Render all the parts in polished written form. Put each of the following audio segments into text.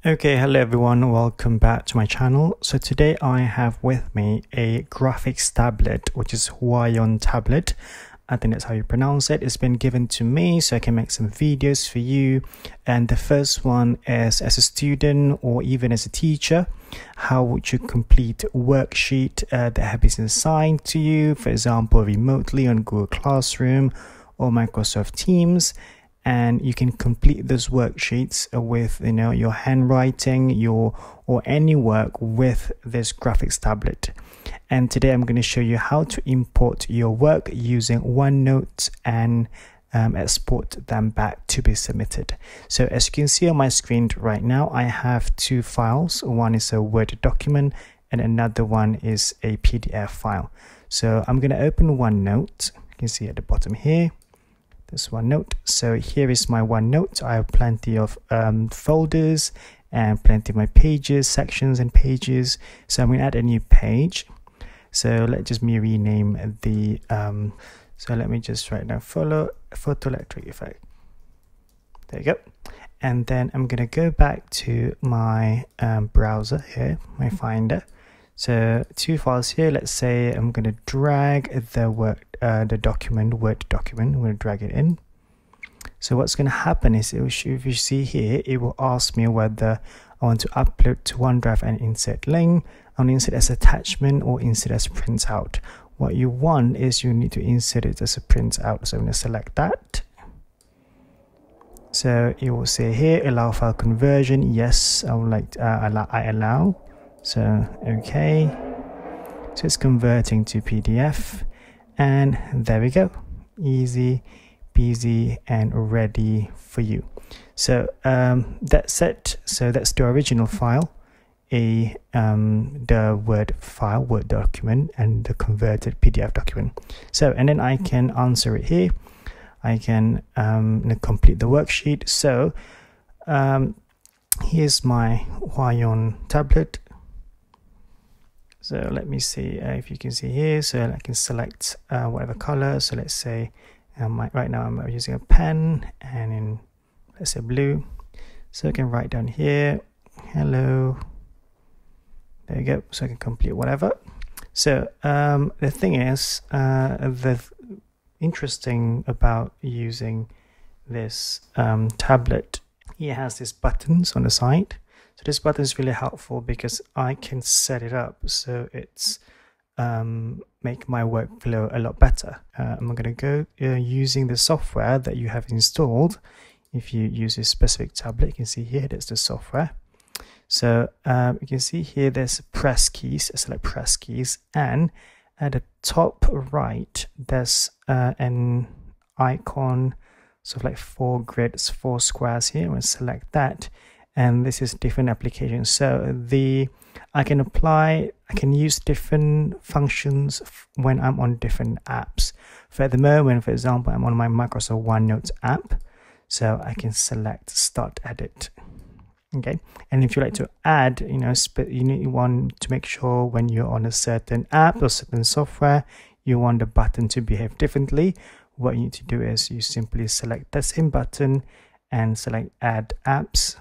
Okay, hello everyone, welcome back to my channel. So today I have with me a graphics tablet, which is Huion tablet. I think that's how you pronounce it. It's been given to me so I can make some videos for you. And the first one is as a student or even as a teacher. How would you complete a worksheet that has been assigned to you, for example, remotely on Google Classroom or Microsoft Teams? And you can complete those worksheets with your handwriting or any work with this graphics tablet. And today I'm going to show you how to import your work using OneNote and export them back to be submitted. So as you can see on my screen right now, I have two files. One is a Word document and another one is a PDF file. So I'm going to open OneNote. You can see at the bottom here. This OneNote. So here is my OneNote. I have plenty of folders and plenty of my pages, sections and pages. So I'm going to add a new page. So let's just rename the so let me just write down photoelectric effect. There you go. And then I'm going to go back to my browser here, my Finder. So two files here. Let's say I'm going to drag the Word document. I'm going to drag it in. So what's going to happen is, if you see here, it will ask me whether I want to upload to OneDrive and insert link, on insert as attachment or insert as printout. What you want is you need to insert it as a printout. So I'm going to select that. So it will say here, allow file conversion. Yes, I would like I allow. So okay, so it's converting to PDF, and there we go, easy peasy and ready for you. So that's it. So that's the original file, the Word document and the converted PDF document. So and then I can answer it here. I can complete the worksheet. So here's my Huion tablet. So let me see if you can see here. So I can select whatever color. So let's say right now I'm using a pen and in, let's say, blue. So I can write down here, hello. There you go. So I can complete whatever. So the thing is, the interesting about using this tablet, it has these buttons on the side. So this button is really helpful because I can set it up so it's make my workflow a lot better. I'm going to go using the software that you have installed. If you use a specific tablet, you can see here that's the software. So you can see here there's press keys. I select press keys, and at the top right there's an icon, sort of like 4 grids, 4 squares here. I'm going to select that. And this is different applications. So I can use different functions when I'm on different apps. For the moment, for example, I'm on my Microsoft OneNote app. So I can select Start Edit. Okay. And if you like to add, you want to make sure when you're on a certain app or certain software, you want the button to behave differently. What you need to do is you simply select the same button and select Add Apps.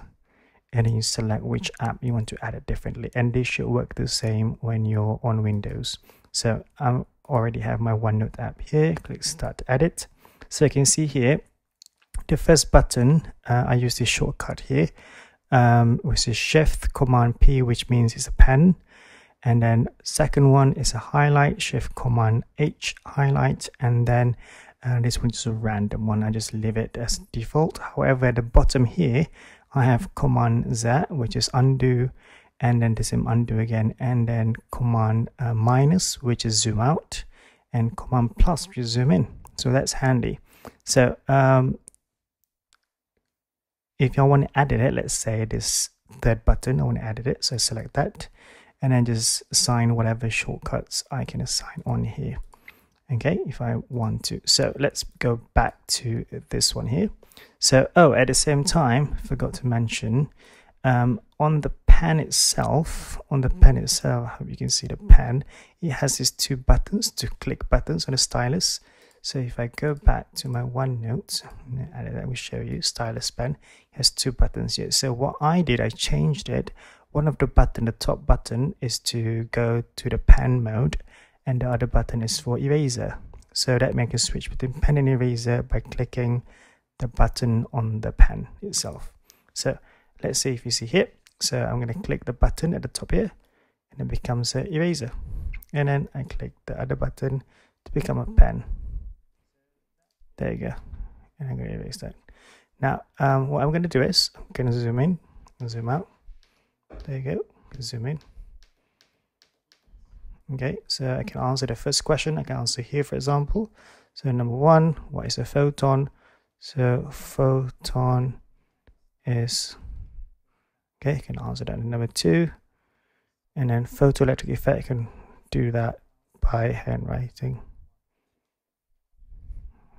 And then you select which app you want to add it differently, and this should work the same when you're on Windows. So I already have my OneNote app here. Click Start Edit. So you can see here the first button, I use this shortcut here, which is Shift Command P, which means it's a pen. And then second one is a highlight, Shift Command H, highlight. And then this one is a random one. I just leave it as default. However, at the bottom here I have Command Z, which is undo, and then the same undo again, and then Command minus, which is zoom out, and Command plus, which is zoom in. So that's handy. So if I want to edit it, let's say this third button, I want to edit it. So I select that, and then just assign whatever shortcuts I can assign on here. Okay, if I want to. So let's go back to this one here. So, at the same time, forgot to mention, on the pen itself, I hope you can see the pen, it has these 2 buttons, 2 click buttons on the stylus. So if I go back to my OneNote, and let me show you, stylus pen has 2 buttons here. So what I did, I changed it. One of the button, the top button, is to go to the pen mode, and the other button is for eraser. So that makes a switch between pen and eraser by clicking the button on the pen itself. So let's see if you see here. So I'm going to click the button at the top here, and it becomes an eraser. And then I click the other button to become a pen. There you go. And I'm going to erase that. Now, what I'm going to do is, I'm going to zoom in and zoom out. There you go. Zoom in. Okay, so I can answer the first question. I can answer here, for example. So number 1, what is a photon? So photon is, okay, I can answer that in number 2. And then photoelectric effect, I can do that by handwriting.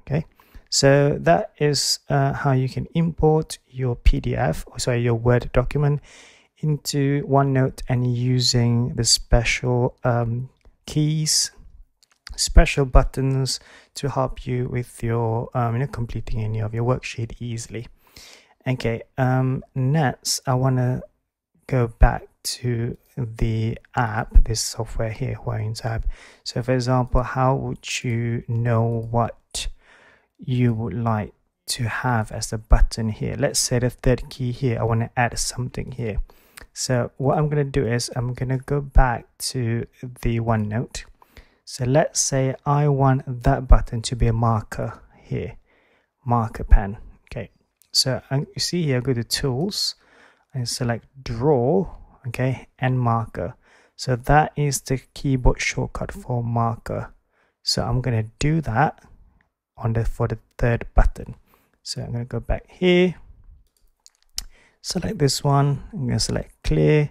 Okay, so that is how you can import your PDF, or sorry, your Word document into OneNote, and using the special keys, special buttons to help you with your completing any of your worksheet easily. Okay, next I want to go back to the app, this software here, Huion app. So for example, how would you know what you would like to have as a button here? Let's say the third key here, I want to add something here. So what I'm going to do is I'm going to go back to the OneNote. So let's say I want that button to be a marker here, marker pen. Okay, so you see here, go to tools and select draw, okay, and marker. So that is the keyboard shortcut for marker. So I'm going to do that for the third button. So I'm going to go back here, select this one, I'm going to select clear,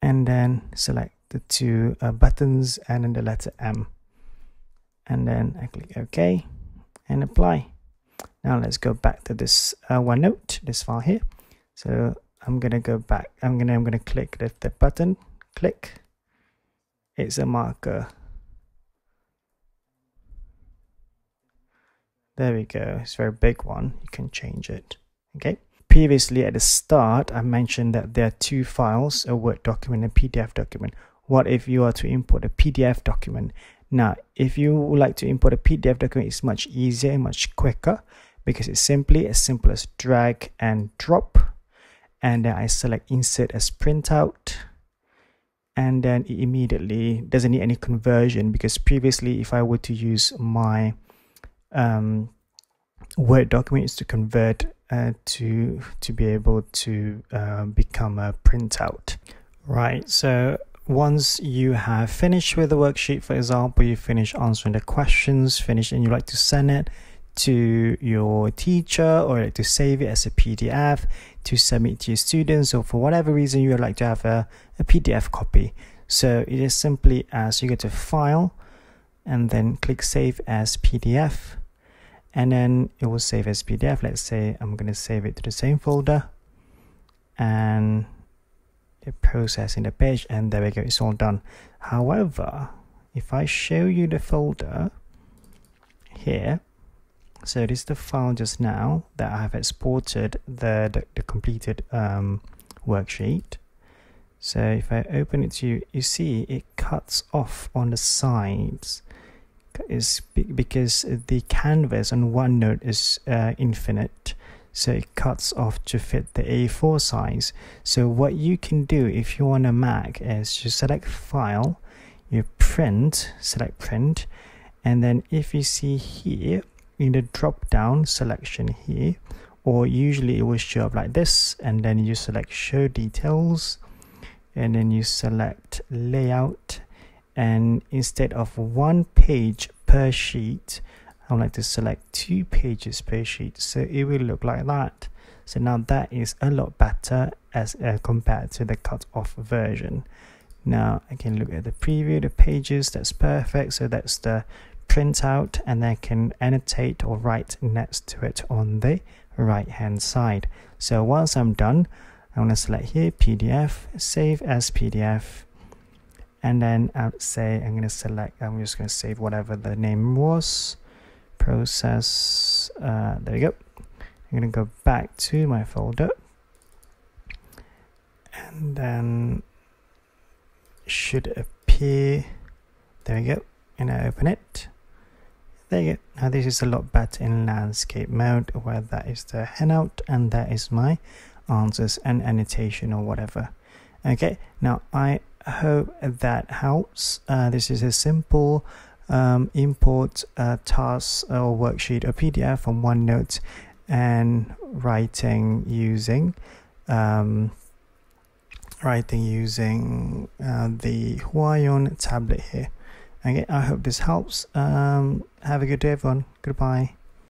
and then select the 2 buttons and then the letter M, and then I click OK and apply. Now let's go back to this OneNote, this file here. So I'm going to go back, I'm going to click the button, click, it's a marker. There we go, it's a very big one, you can change it. Okay. Previously at the start, I mentioned that there are 2 files, a Word document and a PDF document. What if you are to import a PDF document? Now, if you would like to import a PDF document, it's much easier and much quicker, because it's simply as simple as drag and drop. And then I select insert as printout. And then it immediately doesn't need any conversion, because previously if I were to use my Word document is to convert to be able to become a printout. Right, so once you have finished with the worksheet, for example, you finish answering the questions, and you like to send it to your teacher, or like to save it as a PDF to submit to your students, or for whatever reason you would like to have a PDF copy. So it is simply as you go to File and then click Save as PDF, and then it will save as PDF. Let's say I'm going to save it to the same folder, and processing the page, and there we go, it's all done. However, if I show you the folder here, so this is the file just now that I have exported the completed worksheet. So if I open it to you, you see it cuts off on the sides. Is because the canvas on OneNote is infinite, so it cuts off to fit the A4 size. So what you can do if you're on a Mac is you select File, you print, select Print, and then if you see here in the drop down selection here, or usually it will show up like this, and then you select Show Details, and then you select Layout, and instead of 1 page per sheet, I would like to select 2 pages per sheet, so it will look like that. So now that is a lot better as compared to the cut off version. Now I can look at the preview, the pages, that's perfect. So that's the printout, and I can annotate or write next to it on the right hand side. So once I'm done, I'm going to select here PDF, save as PDF, and then I'm just going to save whatever the name was, process. There we go. I'm going to go back to my folder, and then should appear. There we go, and I open it. There you go. Now this is a lot better in landscape mode, where that is the handout and that is my answers and annotation or whatever. Okay, now I hope that helps. This is a simple import task or worksheet or PDF from OneNote and writing using the Huion tablet here. Okay, I hope this helps. Have a good day, everyone. Goodbye.